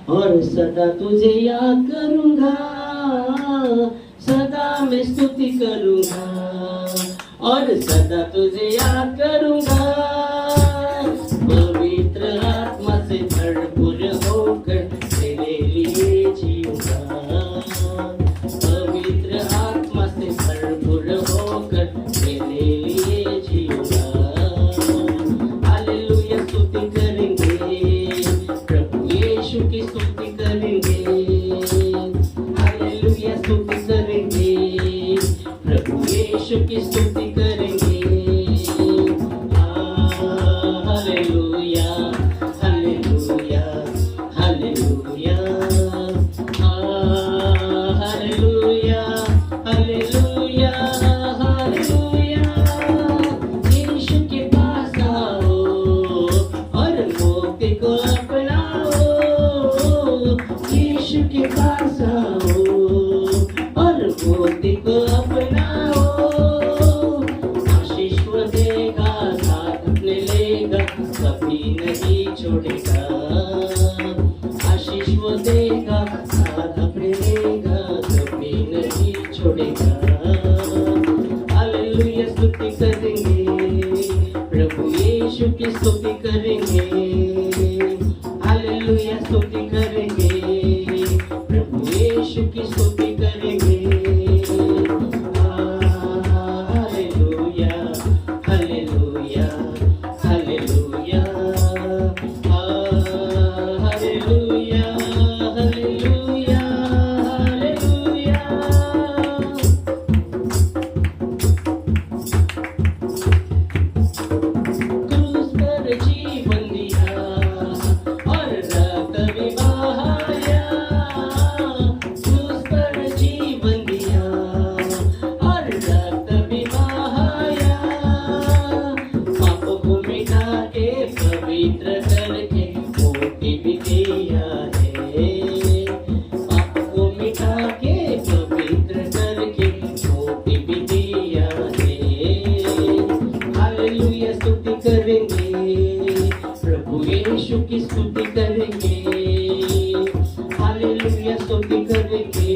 और सदा तुझे याद करूंगा, सदा मैं स्तुति करूंगा और सदा तुझे याद करूंगा। पवित्र आत्मा से भरपूर होकर तेरे लिए जीऊंगा, पवित्र आत्मा से भरपूर होकर तेरे लिए जीऊंगा। हालेलुया स्तुति करेंगे, प्रभु यीशु की स्तुति करेंगे। हालेलुया स्तुति करेंगे, प्रभु यीशु की स्तुति करेंगे। Hallelujah hallelujah hallelujah hallelujah hallelujah hallelujah. Yeshu के पास आओ और मुक्ति को अपनाओ, यीशु के पास आओ और मुक्ति को अपनाओ। आशीष वो देगा, साथ अपने लेगा, कभी नहीं छोड़ेगा। आशीष वो देगा, साथ अपने लेगा, कभी नहीं छोड़ेगा। हालेलुया स्तुति करेंगे, प्रभु यीशु की स्तुति करेंगे। हालेलुया स्तुति करेंगे, प्रभु यीशु की स्तुति करेंगे। Hallelujah hallelujah hallelujah hallelujah hallelujah hallelujah. क्रूस पर जीवन दिया और रक्त भी बहाया, क्रूस पर जीवन दिया और रक्त भी बहाया। पापों को मिटा के पवित्र करके मुक्ति भी दिया है, पापों को मिटा के पवित्र करके मुक्ति भी दिया है। हालेलुया स्तुति करेंगे, प्रभु यीशु की स्तुति करेंगे। हालेलुया स्तुति करेंगे,